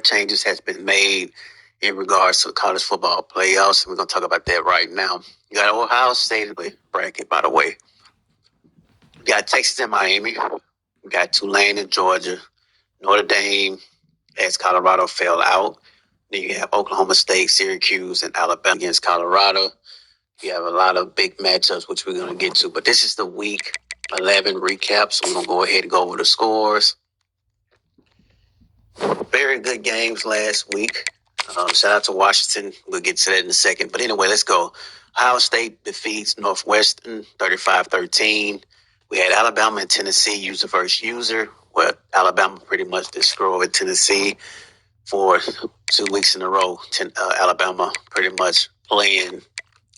changes has been made in regards to college football playoffs. We're going to talk about that right now. You got Ohio State bracket, by the way. We got Texas and Miami. We got Tulane and Georgia. Notre Dame, as Colorado fell out. Then you have Oklahoma State, Syracuse, and Alabama against Colorado. You have a lot of big matchups, which we're going to get to. But this is the Week 11 recap, so we're going to go ahead and go over the scores. Very good games last week. Shout out to Washington. We'll get to that in a second. But anyway, let's go. Ohio State defeats Northwestern 35-13. We had Alabama and Tennessee user versus user, where Alabama pretty much destroyed Tennessee for 2 weeks in a row. Alabama pretty much playing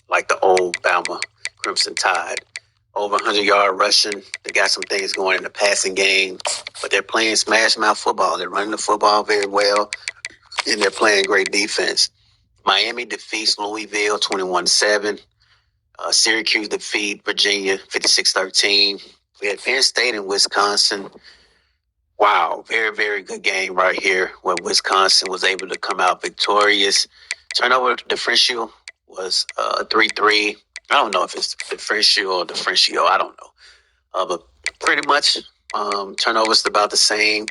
like the old Bama Crimson Tide. Over 100-yard rushing. They got some things going in the passing game, but they're playing smash mouth football. They're running the football very well, and they're playing great defense. Miami defeats Louisville 21-7. Syracuse defeat Virginia 56-13. We had Penn State and Wisconsin. Wow, very, very good game right here where Wisconsin was able to come out victorious. Turnover differential was 3-3. I don't know if it's differential or differential. I don't know. But pretty much turnovers about the same.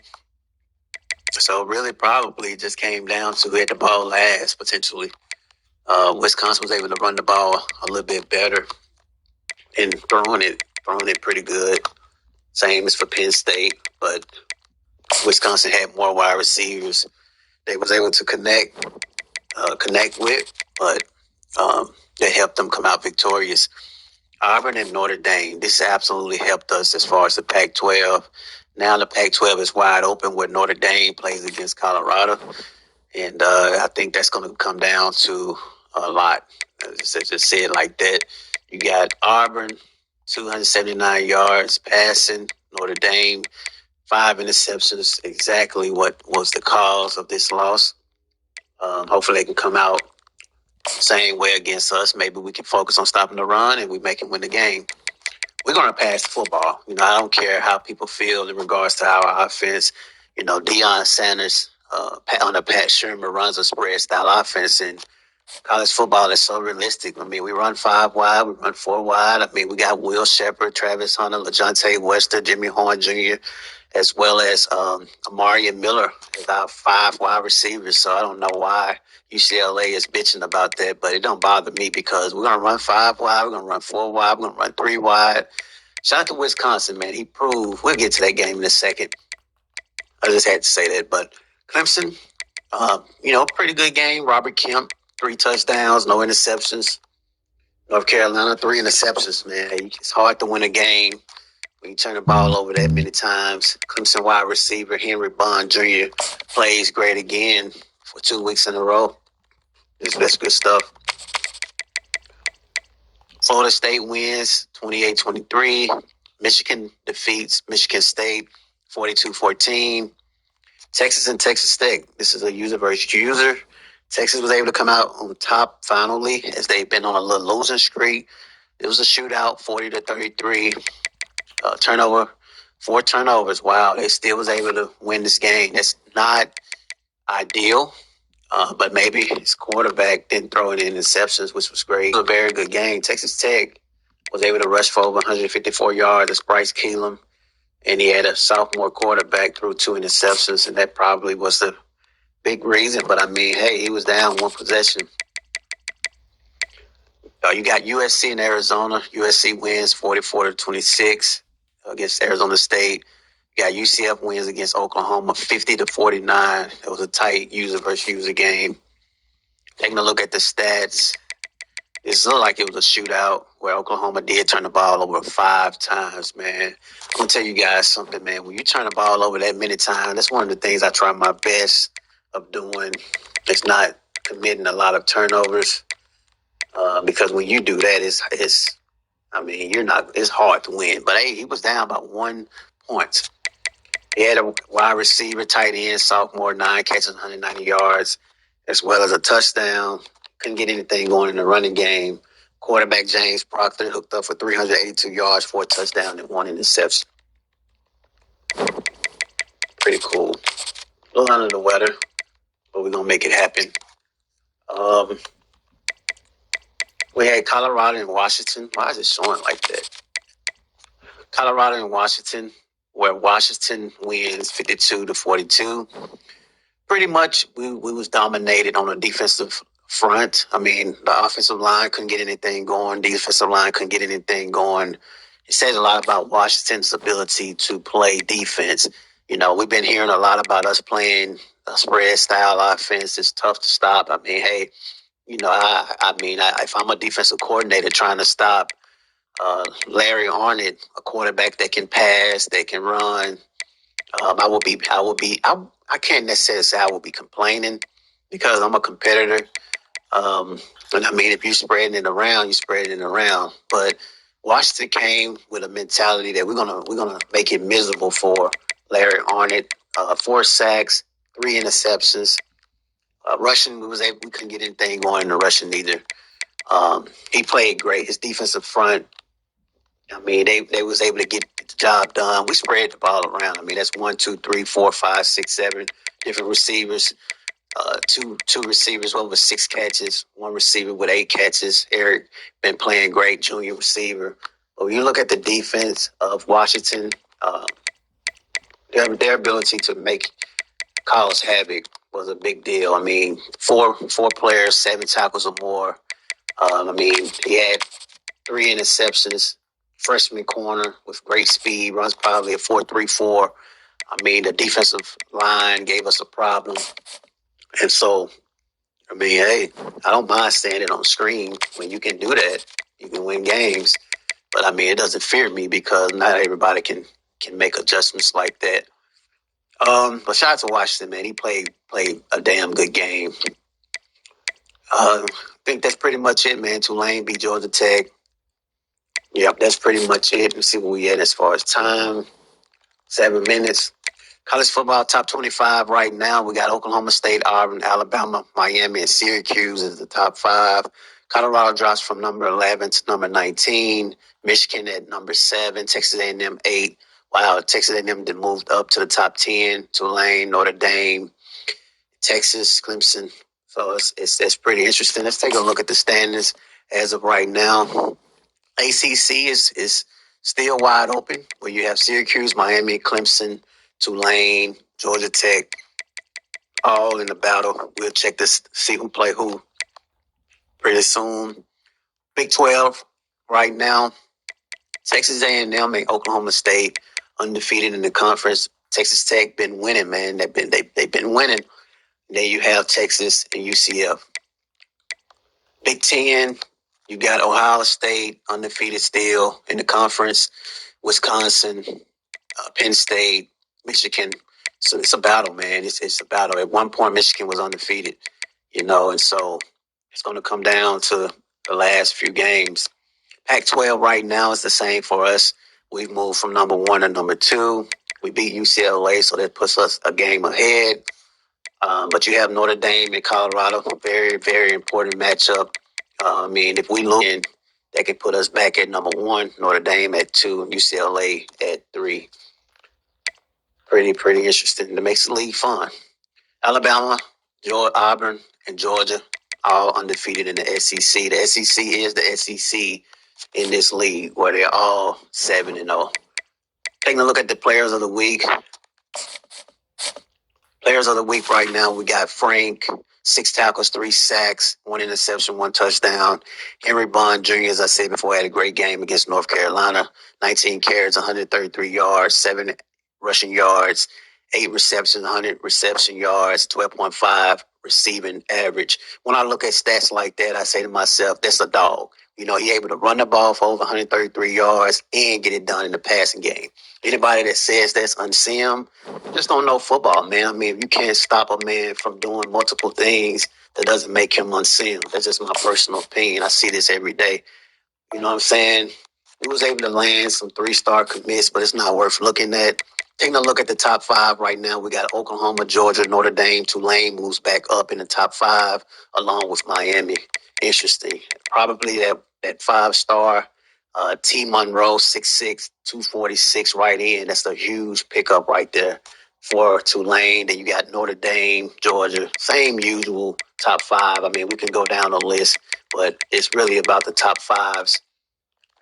So really probably just came down to who had the ball last, potentially. Wisconsin was able to run the ball a little bit better and throwing it pretty good. Same as for Penn State, but Wisconsin had more wide receivers they was able to connect with, but that helped them come out victorious. Auburn and Notre Dame, this absolutely helped us as far as the Pac-12. Now the Pac-12 is wide open where Notre Dame plays against Colorado, and I think that's going to come down to a lot. Just say it like that. You got Auburn, 279 yards passing. Notre Dame, 5 interceptions. Exactly what was the cause of this loss. Hopefully they can come out same way against us. Maybe we can focus on stopping the run and we make him win the game. We're going to pass the football. I don't care how people feel in regards to our offense. Deion Sanders on a Pat Shermer runs a spread style offense, and college football is so realistic. We run 5 wide, we run 4 wide. We got Will Shepard, Travis Hunter, LaJohntay Wester, Jimmy Horn Jr., as well as Amari Miller as our 5 wide receivers. So I don't know why UCLA is bitching about that, but it don't bother me because we're going to run 5 wide, we're going to run 4 wide, we're going to run 3 wide. Shout out to Wisconsin, man. He proved. We'll get to that game in a second. I just had to say that. But Clemson, pretty good game. Robert Kemp, 3 touchdowns, no interceptions. North Carolina, 3 interceptions, man. It's hard to win a game when you turn the ball over that many times. Clemson wide receiver Henry Bond Jr. plays great again for 2 weeks in a row. That's good stuff. Florida State wins 28-23. Michigan defeats Michigan State 42-14. Texas and Texas Tech. This is a user versus user. Texas was able to come out on top finally as they've been on a little losing streak. It was a shootout, 40-33. Turnover, 4 turnovers. Wow, they still was able to win this game. That's not ideal, but maybe his quarterback didn't throw any interceptions, which was great. It was a very good game. Texas Tech was able to rush for over 154 yards. That's Bryce Keenum, and he had a sophomore quarterback threw 2 interceptions, and that probably was the big reason. But hey, he was down 1 possession. You got USC and Arizona. USC wins 44-26 against Arizona State. You got UCF wins against Oklahoma 50-49. It was a tight user versus user game. Taking a look at the stats, it looked like it was a shootout where Oklahoma did turn the ball over 5 times, man. I'm going to tell you guys something, man. When you turn the ball over that many times, that's one of the things I try my best of doing. It's not committing a lot of turnovers because when you do that, it's hard to win. But, hey, he was down by 1 point. He had a wide receiver, tight end, sophomore, 9 catches, 190 yards, as well as a touchdown. Couldn't get anything going in the running game. Quarterback James Proctor hooked up for 382 yards, 4 touchdowns, and 1 interception. Pretty cool. A little under the weather. but we're gonna make it happen. Um, we had Colorado and Washington. Why is it showing like that? Colorado and Washington, where Washington wins 52-42. Pretty much, we was dominated on the defensive front. I mean, the offensive line couldn't get anything going. The defensive line couldn't get anything going. It says a lot about Washington's ability to play defense. You know, we've been hearing a lot about us playing a spread style offense. It's tough to stop. I mean, hey, you know, if I'm a defensive coordinator trying to stop Larry Arnett, a quarterback that can pass, that can run, I can't necessarily say I will be complaining because I'm a competitor. And I mean, if you're spreading it around, you're spreading it around. But Washington came with a mentality that we're gonna make it miserable for Larry Arnett. 4 sacks, 3 interceptions. Rushing, we couldn't get anything going in the rushing either. He played great. His defensive front, I mean, they was able to get the job done. We spread the ball around. I mean, that's 1, 2, 3, 4, 5, 6, 7 different receivers. Two receivers with over 6 catches. One receiver with 8 catches. Eric been playing great, junior receiver. But when you look at the defense of Washington, their ability to cause havoc was a big deal. I mean, four players, 7 tackles or more. I mean, he had 3 interceptions. Freshman corner with great speed, runs probably a 4.34. I mean, the defensive line gave us a problem. And so, I mean, hey, I don't mind standing on screen. When you can do that, you can win games. But I mean, it doesn't fear me because not everybody can make adjustments like that. But shout out to Washington, man. He played a damn good game. I think that's pretty much it, man. Tulane beat Georgia Tech. Yep, that's pretty much it. Let's see where we at as far as time. 7 minutes. College football top 25 right now. We got Oklahoma State, Auburn, Alabama, Miami, and Syracuse is the top 5. Colorado drops from number 11 to number 19. Michigan at number 7. Texas A&M 8. Wow, Texas A&M moved up to the top 10. Tulane, Notre Dame, Texas, Clemson. So it's pretty interesting. Let's take a look at the standings as of right now. ACC is still wide open, where you have Syracuse, Miami, Clemson, Tulane, Georgia Tech, all in the battle. We'll check this, see who play who pretty soon. Big 12 right now. Texas A&M and Oklahoma State undefeated in the conference. Texas Tech been winning, man. They've been winning. Then you have Texas and UCF. Big 10, you got Ohio State undefeated still in the conference. Wisconsin, Penn State, Michigan. So it's a battle, man. It's a battle. At one point, Michigan was undefeated, you know, and so it's going to come down to the last few games. Pac-12 right now is the same for us. We've moved from number 1 to number 2. We beat UCLA, so that puts us a game ahead. But you have Notre Dame and Colorado, very, very important matchup. I mean, if we lose, that could put us back at number 1, Notre Dame at 2, and UCLA at 3. Pretty interesting. That makes the league fun. Alabama, Auburn, and Georgia all undefeated in the SEC. The SEC is the SEC in this league, where they're all 7-0. Taking a look at the players of the week. Players of the week right now, we got Frank, 6 tackles, 3 sacks, 1 interception, 1 touchdown. Henry Bond Jr., as I said before, had a great game against North Carolina. 19 carries, 133 yards, 7 rushing yards, 8 receptions, 100 reception yards, 12.5 receiving average. When I look at stats like that, I say to myself, that's a dog. You know, he able to run the ball for over 133 yards and get it done in the passing game. Anybody that says that's unsim just don't know football, man. I mean, if you can't stop a man from doing multiple things, that doesn't make him unsound. That's just my personal opinion. I see this every day. You know what I'm saying? He was able to land some 3-star commits, but it's not worth looking at. Taking a look at the top 5 right now, we got Oklahoma, Georgia, Notre Dame. Tulane moves back up in the top 5, along with Miami. Interesting. Probably that 5-star T. Monroe, 6'6", 246 right in. That's a huge pickup right there for Tulane. Then you got Notre Dame, Georgia, same usual top five. I mean, we can go down the list, but it's really about the top fives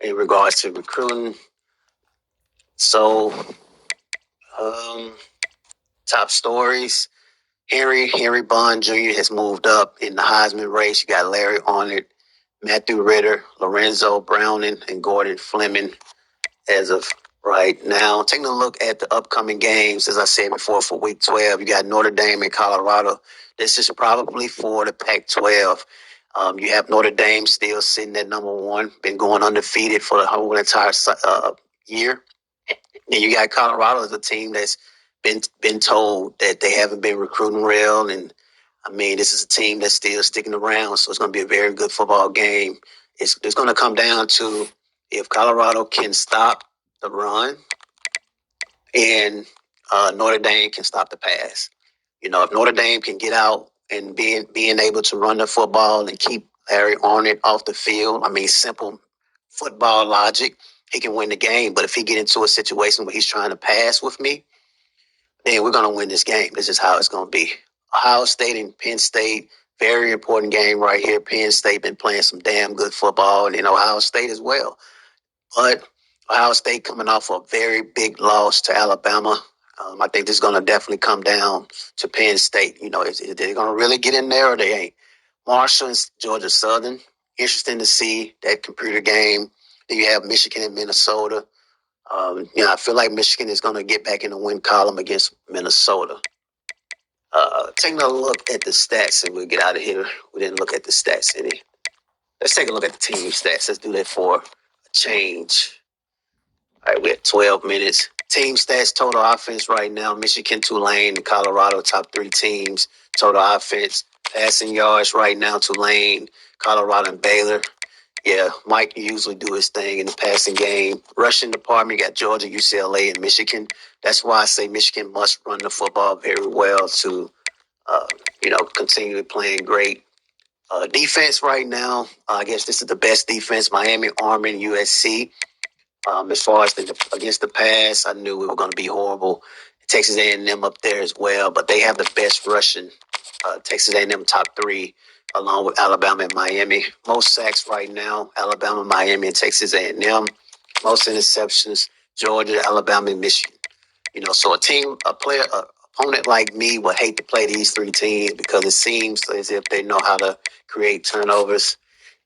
in regards to recruiting. So, um, top stories. Henry Bond Jr. has moved up in the Heisman race. You got Larry Arnott, Matthew Ritter, Lorenzo Browning, and Gordon Fleming as of right now. Taking a look at the upcoming games, as I said before, for Week 12, you got Notre Dame and Colorado. This is probably for the Pac-12. You have Notre Dame still sitting at number one, been going undefeated for the whole entire year. And you got Colorado as a team that's been told that they haven't been recruiting well, and I mean, this is a team that's still sticking around, so it's going to be a very good football game. It's going to come down to if Colorado can stop the run and Notre Dame can stop the pass. You know, if Notre Dame can get out and being able to run the football and keep Larry Arnott off the field, I mean, simple football logic, he can win the game. But if he get into a situation where he's trying to pass with me, then we're going to win this game. This is how it's going to be. Ohio State and Penn State, very important game right here. Penn State been playing some damn good football, and Ohio State as well. But Ohio State coming off a very big loss to Alabama. I think this is going to definitely come down to Penn State. You know, is they going to really get in there or they ain't? Marshall and Georgia Southern. Interesting to see that computer game. Then you have Michigan and Minnesota. I feel like Michigan is going to get back in the win column against Minnesota. Taking a look at the stats, and we'll get out of here. We didn't look at the stats any. Let's take a look at the team stats. Let's do that for a change. All right, we have 12 minutes. Team stats, total offense right now. Michigan, Tulane, and Colorado, top three teams. Total offense. Passing yards right now, Tulane, Colorado, and Baylor. Yeah, Mike usually do his thing in the passing game. Rushing department, you got Georgia, UCLA, and Michigan. That's why I say Michigan must run the football very well to, continue playing great. Defense right now, I guess this is the best defense. Miami, Army, and USC. As far as against the pass, I knew we were going to be horrible. Texas A&M up there as well, but they have the best rushing. Texas A&M top three, along with Alabama and Miami. Most sacks right now, Alabama, Miami, and Texas A&M. Most interceptions, Georgia, Alabama, and Michigan. You know, so opponent like me would hate to play these three teams because it seems as if they know how to create turnovers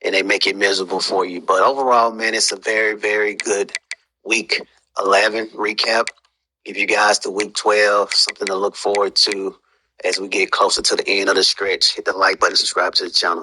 and they make it miserable for you. But overall, man, it's a very, very good week 11 recap. Give you guys the week 12, something to look forward to as we get closer to the end of the stretch. Hit the like button, subscribe to the channel.